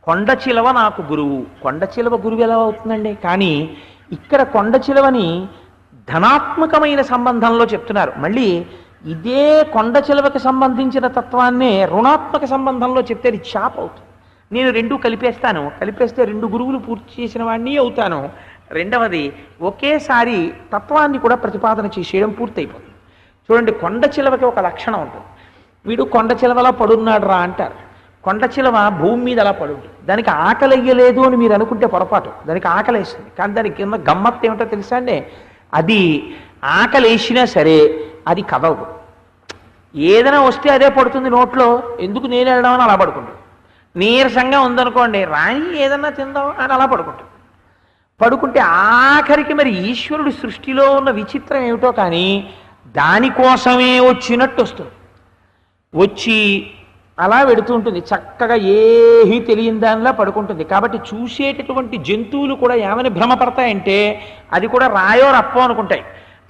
కొండ చిలవ నాకు గురువు. కొండ చిలవ గురువు ఎలా అవుతుందండి? కానీ ఇక్కడ కొండ చిలవని ధనాత్మకమైన సంబంధంలో చెప్తున్నారు. మళ్ళీ ఇదే కొండ చిలవకి సంబంధించిన తత్వాన్నే రుణాత్మక సంబంధంలో చెప్తే అది చాప్ అవుతుంది. నేను రెండు కలిపేస్తాను, కలిపేస్తే రెండు గురువులు పూర్తి చేసిన వాడిని అవుతాను. రెండవది, ఒకేసారి తత్వాన్ని కూడా ప్రతిపాదన చేసేయడం పూర్తయిపోతుంది. చూడండి, కొండ చిలవకి ఒక లక్షణం ఉంటుంది. వీడు కొండ చిలవలా పడున్నాడు రా అంటారు. కొండ చిలవ భూమి మీద అలా పడుంటుంది. దానికి ఆకలి అయ్యలేదు అని మీరు అనుకుంటే పొరపాటు. దానికి ఆకలి వేస్తుంది. కానీ దానికి కింద గమ్మత్తు ఏమిటో తెలుసా అండి? అది ఆకలి వేసినా సరే అది కదలదు. ఏదైనా వస్తే అదే పడుతుంది నోట్లో. ఎందుకు నేను వెళ్ళడం అని అలా పడుకుంటుంది. నీరసంగా ఉందనుకోండి, రాయి ఏదన్నా తిందాం అని అలా పడుకుంటుంది. పడుకుంటే ఆఖరికి మరి ఈశ్వరుడి సృష్టిలో ఉన్న విచిత్రం ఏమిటో కానీ దానికోసమే వచ్చినట్టు వస్తుంది. వచ్చి అలా వెడుతూ ఉంటుంది. చక్కగా ఏమీ తెలియని దానిలా పడుకుంటుంది. కాబట్టి చూసేటటువంటి జంతువులు కూడా ఏమని భ్రమపడతాయంటే అది కూడా రాయో రప్పో అనుకుంటాయి.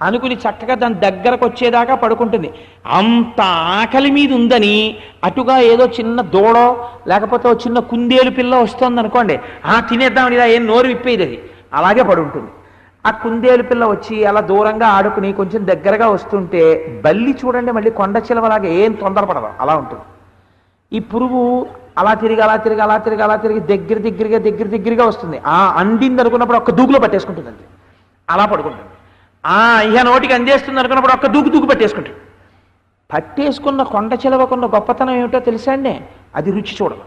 అనుకుని చక్కగా దాని దగ్గరకు వచ్చేదాకా పడుకుంటుంది. అంత ఆకలి మీద ఉందని అటుగా ఏదో చిన్న దూడో లేకపోతే ఓ చిన్న కుందేలు పిల్ల వస్తుంది అనుకోండి, తినేద్దామని ఇలా ఏం నోరు విప్పేది. అది అలాగే పడుంటుంది. ఆ కుందేలు పిల్ల వచ్చి అలా దూరంగా ఆడుకుని కొంచెం దగ్గరగా వస్తుంటే బల్లి చూడండి మళ్ళీ కొండ చిలవలాగా ఏం తొందరపడదు, అలా ఉంటుంది. ఈ పురుగు అలా తిరిగి అలా తిరిగి అలా తిరిగి అలా తిరిగి దగ్గరగా వస్తుంది. అందింది అనుకున్నప్పుడు ఒక్క దూకులో పట్టేసుకుంటుంది. అంతే, అలా పడుకుంటుంది. ఇహ నోటికి అందేస్తుంది అనుకున్నప్పుడు ఒక్క దూకు పట్టేసుకుంటుంది. పట్టేసుకున్న కొండ చిలవకున్న గొప్పతనం ఏమిటో తెలుసా అండి? అది రుచి చూడదు.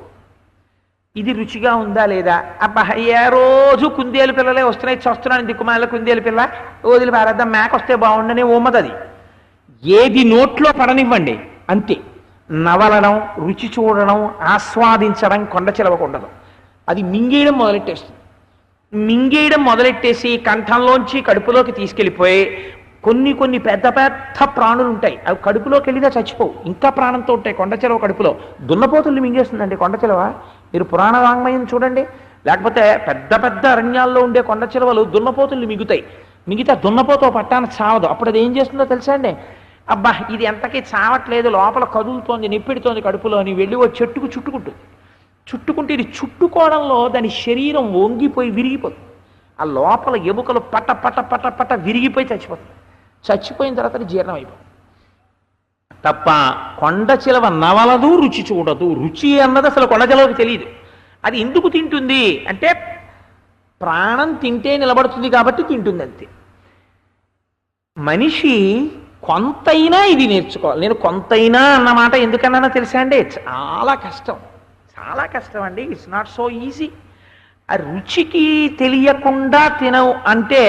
ఇది రుచిగా ఉందా లేదా, అబ్బా ఏ రోజు కుందేలు పిల్లలే వస్తున్నాయి, చస్తున్నాను దిక్కుమాల కుందేలు పిల్ల వదిలి పారేద్దాం, మేక వస్తే బాగుండని ఉమ్మది. అది ఏది నోట్లో పడనివ్వండి అంతే. నవలడం, రుచి చూడడం, ఆస్వాదించడం కొండ చిలవకుండదు. అది మింగేయడం మొదలెట్టేస్తుంది. మింగేయడం మొదలెట్టేసి కంఠంలోంచి కడుపులోకి తీసుకెళ్ళిపోయి కొన్ని పెద్ద పెద్ద ప్రాణులు ఉంటాయి. అవి కడుపులోకి వెళ్ళినా చచ్చిపోవు, ఇంకా ప్రాణంతో ఉంటాయి. కొండ చిలవ కడుపులో దున్నపోతుల్ని మింగేస్తుందండి కొండ చిలవ. మీరు పురాణ వాంగ్మయం చూడండి, లేకపోతే పెద్ద పెద్ద అరణ్యాల్లో ఉండే కొండ చిలవలు దున్నపోతుల్ని మిగుతాయి. మిగతా దున్నపోతో పట్టాన చావదు. అప్పుడు అది ఏం చేస్తుందో తెలుసా అండి? అబ్బా ఇది ఎంతకీ చావట్లేదు, లోపల కదులుతోంది, నొప్పెడుతోంది కడుపులో అని వెళ్ళి ఓ చెట్టుకు చుట్టుకుంటుంది. చుట్టుకుంటే ఇది చుట్టుకోవడంలో దాని శరీరం వంగిపోయి విరిగిపోతుంది. ఆ లోపల ఎముకలు పట్ట పట్ట పట్ట పట్ట విరిగిపోయి చచ్చిపోతుంది. చచ్చిపోయిన తర్వాత అది జీర్ణం అయిపోతుంది తప్ప కొండ చిలవ నవలదు, రుచి చూడదు. రుచి అన్నది అసలు కొండ చిలవకి తెలియదు. అది ఎందుకు తింటుంది అంటే ప్రాణం తింటే నిలబడుతుంది కాబట్టి తింటుంది అంతే. మనిషి కొంతైనా ఇది నేర్చుకోవాలి. నేను కొంతైనా అన్నమాట ఎందుకన్నానో తెలుసా అండి? చాలా కష్టం, చాలా కష్టం అండి. It's not so easy. ఆ రుచికి తెలియకుండా తినవు అంటే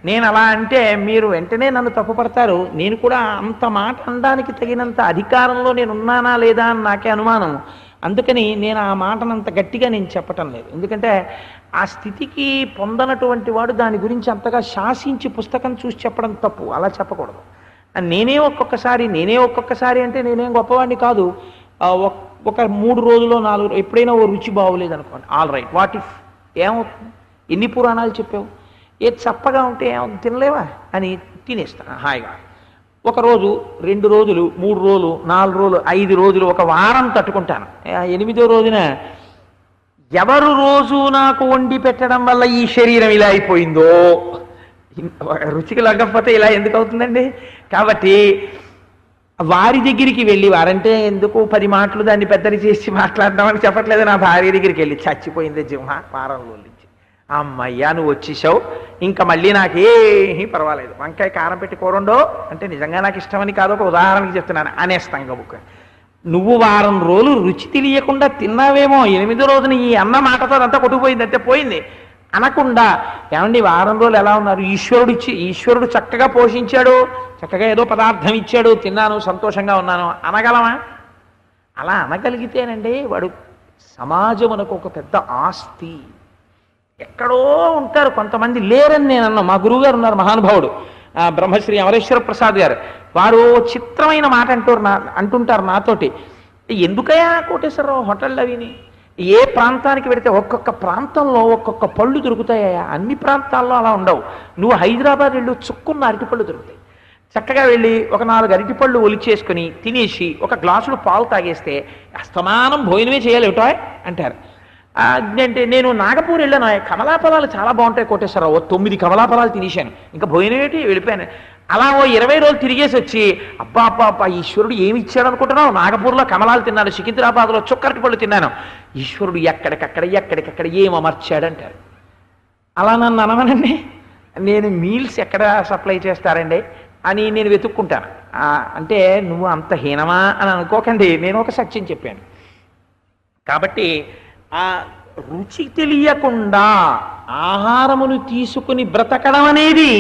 నేను అలా అంటే మీరు వెంటనే నన్ను తప్పుపడతారు. నేను కూడా అంత మాట అనడానికి తగినంత అధికారంలో నేను ఉన్నానా లేదా అని నాకే అనుమానం. అందుకని నేను ఆ మాటనంత గట్టిగా నేను చెప్పటం లేదు. ఎందుకంటే ఆ స్థితికి పొందనటువంటి వాడు దాని గురించి అంతగా శాసించి పుస్తకం చూసి చెప్పడం తప్పు. అలా చెప్పకూడదు. నేనే ఒక్కొక్కసారి అంటే నేనేం గొప్పవాడిని కాదు. ఒక 3 రోజులో 4 ఎప్పుడైనా ఓ రుచి బాగోలేదు అనుకోండి, ఆల్ రైట్, వాట్ ఇఫ్ ఏమవుతుంది? ఎన్ని పురాణాలు చెప్పావు, ఏది చప్పగా ఉంటే ఏమవుతుంది, తినలేవా అని తినేస్తాను హాయిగా. 1 రోజు 2 రోజులు 3 రోజులు 4 రోజులు 5 రోజులు 1 వారం తట్టుకుంటాను. 8వ రోజున ఎవరు రోజు నాకు వండి పెట్టడం వల్ల ఈ శరీరం ఇలా అయిపోయిందో, రుచికి లగ్గకపోతే ఇలా ఎందుకు అవుతుందండి? కాబట్టి వారి దగ్గరికి వెళ్ళి, వారంటే ఎందుకు 10 మాటలు దాన్ని పెద్దది చేసి మాట్లాడదామని చెప్పట్లేదు. నా భార్య దగ్గరికి వెళ్ళి చచ్చిపోయింది జింహ వారంలో నుంచి, అమ్మయ్యా నువ్వు వచ్చేసావు, ఇంకా మళ్ళీ నాకేమీ పర్వాలేదు, వంకాయ కారం పెట్టి కూరండో అంటే నిజంగా నాకు ఇష్టమని కాదు, ఒక ఉదాహరణకి చెప్తున్నాను అనేస్తాం గబుక్క. నువ్వు వారం రోజులు రుచి తెలియకుండా తిన్నావేమో, 8వ రోజున ఈ అన్న మాటతో అంతా కొట్టుకుపోయింది, అంతే పోయింది అనకుండా, ఏమండి వారం రోజులు ఎలా ఉన్నారు, ఈశ్వరుడు చక్కగా పోషించాడు, చక్కగా ఏదో పదార్థం ఇచ్చాడు, తిన్నాను సంతోషంగా ఉన్నాను అనగలమా? అలా అనగలిగితేనండి వాడు సమాజమునకు ఒక పెద్ద ఆస్తి. ఎక్కడో ఉంటారు కొంతమంది, లేరని నేను అన్నా. మా గురువు గారు ఉన్నారు మహానుభావుడు, బ్రహ్మశ్రీ అమరేశ్వర ప్రసాద్ గారు. వారు చిత్రమైన మాట అంటుంటారు నాతోటి, ఎందుకయ్యా కోటేశ్వరరావు హోటళ్ళు అవిని, ఏ ప్రాంతానికి వెడితే ఒక్కొక్క ప్రాంతంలో ఒక్కొక్క పళ్ళు దొరుకుతాయా, అన్ని ప్రాంతాల్లో అలా ఉండవు. నువ్వు హైదరాబాద్ వెళ్ళు, చుక్కున్న అరటిపళ్ళు దొరుకుతాయి. చక్కగా వెళ్ళి ఒక 4 అరటిపళ్ళు ఒలిచేసుకుని తినేసి 1 గ్లాసులు పాలు తాగేస్తే అస్తమానం భోజనమే చేయాలి ఏమిటో అంటారు. అంటే నేను నాగపూర్ వెళ్ళాను, కమలాఫలాలు చాలా బాగుంటాయి కోటేశ్వరరావు, 9 కమలాఫలాలు తినేశాను, ఇంకా భోజనం ఏంటి వెళ్ళిపోయాను. అలా ఓ 20 రోజులు తిరిగేసి వచ్చి అబ్బా అబ్బా అబ్బా ఈశ్వరుడు ఏమి ఇచ్చాడు అనుకుంటున్నావు, నాగపూర్లో కమలాలు తిన్నాను, సికింద్రాబాద్లో చుక్కరటి పళ్ళు తిన్నాను, ఈశ్వరుడు ఎక్కడికక్కడ ఏం అమర్చాడంటారు. అలా నన్ను అనవనండి, నేను మీల్స్ ఎక్కడ సప్లై చేస్తారండి అని నేను వెతుక్కుంటాను. అంటే నువ్వు అంత హీనమా అని అనుకోకండి, నేను ఒక సత్యం చెప్పాను. కాబట్టి ఆ రుచి తెలియకుండా ఆహారమును తీసుకుని బ్రతకడం అనేది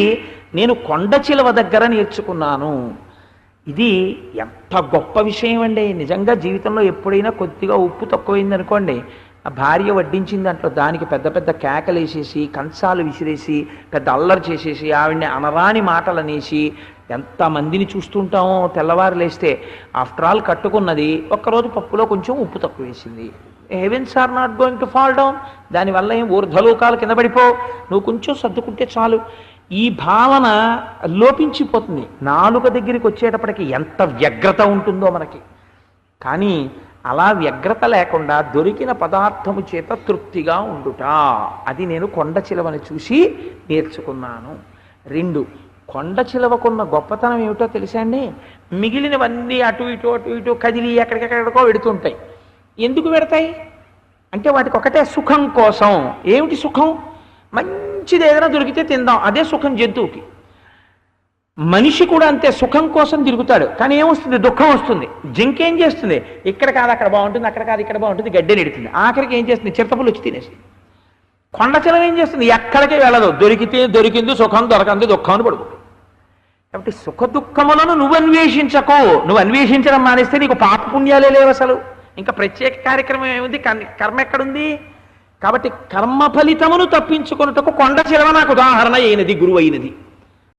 నేను కొండ చిలువ దగ్గర నేర్చుకున్నాను. ఇది ఎంత గొప్ప విషయం అండి. నిజంగా జీవితంలో ఎప్పుడైనా కొద్దిగా ఉప్పు తక్కువైంది అనుకోండి, ఆ భార్య వడ్డించింది దాంట్లో దానికి పెద్ద పెద్ద కేకలు వేసేసి, కంచాలు విసిరేసి, పెద్ద అల్లరి చేసేసి, ఆవిడ్ని అనరాని మాటలు అనేసి ఎంతమందిని చూస్తుంటామో తెల్లవారు లేస్తే. ఆఫ్టర్ ఆల్ కట్టుకున్నది, ఒక్కరోజు పప్పులో కొంచెం ఉప్పు తక్కువ వేసింది, heavens are not going to fall down, దానివల్ల ఏం ఊర్ధ్వలోకాలు కింద పడిపో, నువ్వు కొంచెం సర్దుకుంటే చాలు. ఈ భావన లోపించిపోతుంది. నాలుక దగ్గరికి వచ్చేటప్పటికి ఎంత వ్యగ్రత ఉంటుందో మనకి. కానీ అలా వ్యగ్రత లేకుండా దొరికిన పదార్థము చేత తృప్తిగా ఉండుట, అది నేను కొండ చిలువని చూసి నేర్చుకున్నాను. 2, కొండ చిలువకున్న గొప్పతనం ఏమిటో తెలుసా అండి? మిగిలినవన్నీ అటు ఇటు కదిలి ఎక్కడికెక్కడికో వెడుతుంటాయి. ఎందుకు పెడతాయి అంటే వాటికి ఒకటే సుఖం కోసం. ఏమిటి సుఖం? మంచిది ఏదైనా దొరికితే తిందాం, అదే సుఖం జంతువుకి. మనిషి కూడా అంతే, సుఖం కోసం తిరుగుతాడు, కానీ ఏమొస్తుంది? దుఃఖం వస్తుంది. జింక ఏం చేస్తుంది? ఇక్కడ కాదు అక్కడ బాగుంటుంది, అక్కడ కాదు ఇక్కడ బాగుంటుంది, గడ్డెని ఎడుతుంది, ఆఖరికి ఏం చేస్తుంది? చిరుతపులు వచ్చి తినేస్తుంది. కొండ చిలువ ఏం చేస్తుంది? ఎక్కడికి వెళ్ళదు, దొరికితే దొరికింది సుఖం, దొరకంది దుఃఖాన్ని పడుకుంటుంది. కాబట్టి సుఖ దుఃఖములను నువ్వు అన్వేషించకు. నువ్వు అన్వేషించడం మానేస్తే నీకు పాప పుణ్యాలే లేవు అసలు. ఇంకా ప్రత్యేక కార్యక్రమం ఏముంది? కర్మ ఎక్కడుంది? కాబట్టి కర్మ ఫలితమును తప్పించుకున్నట్టుకు కొండ చిలువ నాకు ఉదాహరణ అయినది, గురువు అయినది.